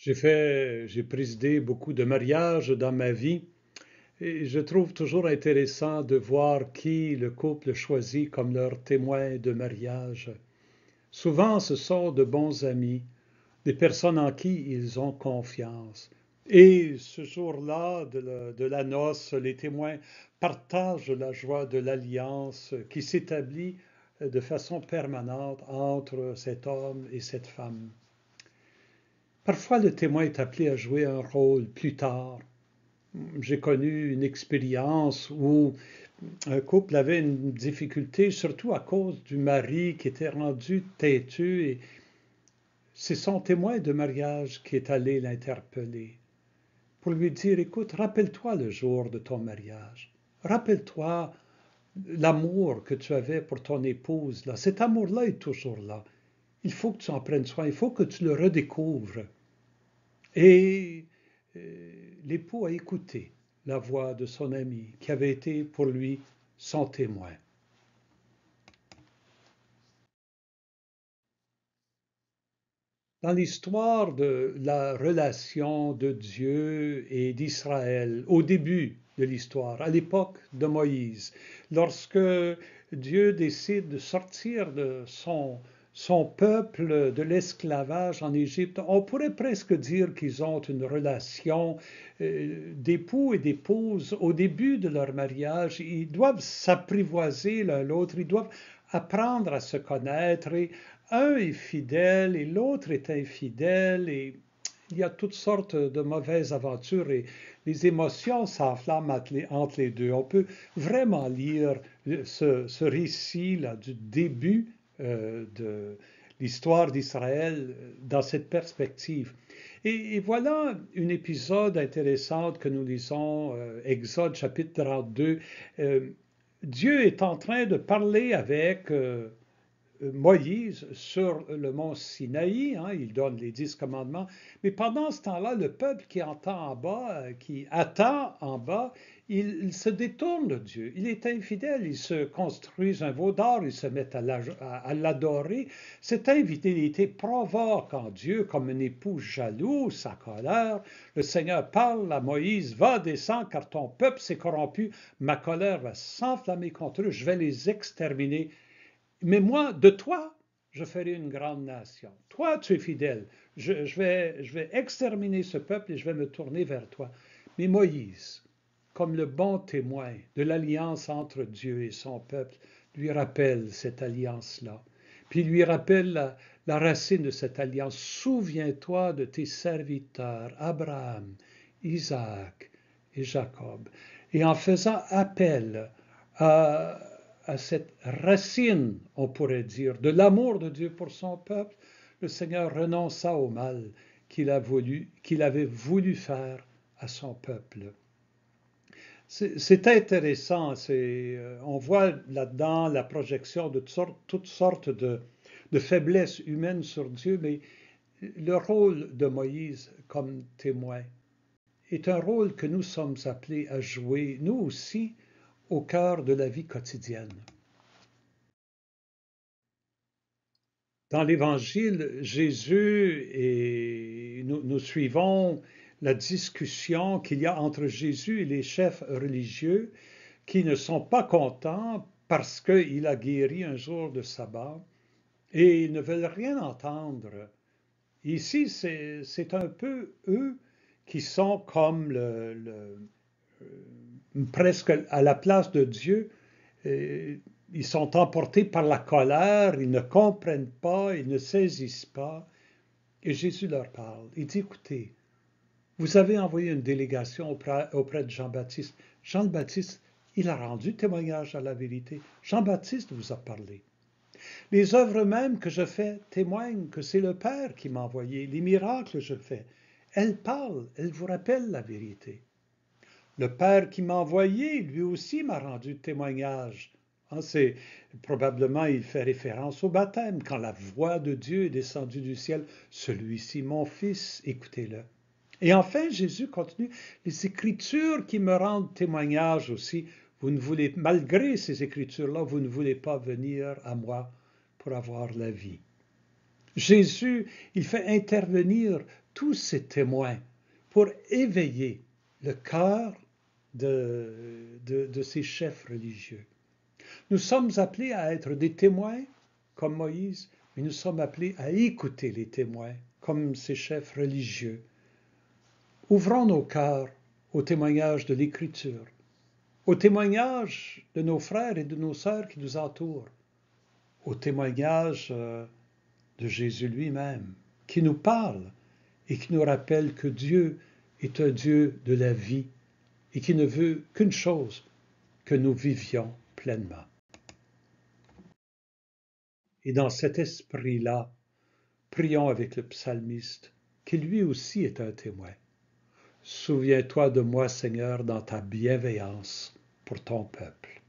J'ai présidé beaucoup de mariages dans ma vie et je trouve toujours intéressant de voir qui le couple choisit comme leur témoin de mariage. Souvent, ce sont de bons amis, des personnes en qui ils ont confiance. Et ce jour-là de la noce, les témoins partagent la joie de l'alliance qui s'établit de façon permanente entre cet homme et cette femme. Parfois, le témoin est appelé à jouer un rôle plus tard. J'ai connu une expérience où un couple avait une difficulté, surtout à cause du mari qui était rendu têtu, et c'est son témoin de mariage qui est allé l'interpeller pour lui dire, écoute, rappelle-toi le jour de ton mariage, rappelle-toi l'amour que tu avais pour ton épouse, là. Cet amour-là est toujours là. Il faut que tu en prennes soin, il faut que tu le redécouvres. Et l'époux a écouté la voix de son ami, qui avait été pour lui son témoin. Dans l'histoire de la relation de Dieu et d'Israël, au début de l'histoire, à l'époque de Moïse, lorsque Dieu décide de sortir de son peuple de l'esclavage en Égypte, on pourrait presque dire qu'ils ont une relation d'époux et d'épouse au début de leur mariage. Ils doivent s'apprivoiser l'un l'autre, ils doivent apprendre à se connaître et un est fidèle et l'autre est infidèle et il y a toutes sortes de mauvaises aventures et les émotions s'enflamment entre les deux. On peut vraiment lire ce récit-là du début de l'histoire d'Israël dans cette perspective. Et voilà un épisode intéressant que nous lisons, Exode chapitre 32. Euh, Dieu est en train de parler avec Moïse sur le mont Sinaï, hein, il donne les 10 commandements, mais pendant ce temps-là, le peuple qui entend en bas, qui attend en bas, il se détourne de Dieu, il est infidèle, il se construit un veau d'or, il se met à l'adorer. Cette infidélité provoque en Dieu, comme un époux jaloux, sa colère. Le Seigneur parle à Moïse, va, descends, car ton peuple s'est corrompu, ma colère va s'enflammer contre eux, je vais les exterminer. Mais moi, de toi, je ferai une grande nation. Toi, tu es fidèle. Je vais exterminer ce peuple et je vais me tourner vers toi. Mais Moïse, comme le bon témoin de l'alliance entre Dieu et son peuple, lui rappelle cette alliance-là. Puis lui rappelle la racine de cette alliance. Souviens-toi de tes serviteurs, Abraham, Isaac et Jacob. Et en faisant appel à cette racine, on pourrait dire, de l'amour de Dieu pour son peuple, le Seigneur renonça au mal qu'il avait voulu faire à son peuple. C'est intéressant, on voit là-dedans la projection de toutes sortes de faiblesses humaines sur Dieu, mais le rôle de Moïse comme témoin est un rôle que nous sommes appelés à jouer, nous aussi, au cœur de la vie quotidienne. Dans l'Évangile, Jésus et nous suivons la discussion qu'il y a entre Jésus et les chefs religieux qui ne sont pas contents parce qu'il a guéri un jour de sabbat et ils ne veulent rien entendre. Ici, c'est un peu eux qui sont comme presque à la place de Dieu. Ils sont emportés par la colère, ils ne comprennent pas, ils ne saisissent pas. Et Jésus leur parle. Il dit, écoutez, vous avez envoyé une délégation auprès de Jean-Baptiste. Jean-Baptiste, il a rendu témoignage à la vérité. Jean-Baptiste vous a parlé. Les œuvres mêmes que je fais témoignent que c'est le Père qui m'a envoyé. Les miracles que je fais, elles parlent, elles vous rappellent la vérité. Le Père qui m'a envoyé, lui aussi m'a rendu témoignage. Hein, c'est probablement, il fait référence au baptême, quand la voix de Dieu est descendue du ciel. Celui-ci, mon Fils, écoutez-le. Et enfin, Jésus continue, les Écritures qui me rendent témoignage aussi. Vous ne voulez, malgré ces Écritures-là, vous ne voulez pas venir à moi pour avoir la vie. Jésus, il fait intervenir tous ces témoins pour éveiller le cœur de ces chefs religieux. Nous sommes appelés à être des témoins comme Moïse, mais nous sommes appelés à écouter les témoins comme ces chefs religieux. Ouvrons nos cœurs au témoignage de l'Écriture, au témoignage de nos frères et de nos sœurs qui nous entourent, au témoignage de Jésus lui-même, qui nous parle et qui nous rappelle que Dieu est un Dieu de la vie et qui ne veut qu'une chose, que nous vivions pleinement. Et dans cet esprit-là, prions avec le psalmiste, qui lui aussi est un témoin. Souviens-toi de moi, Seigneur, dans ta bienveillance pour ton peuple.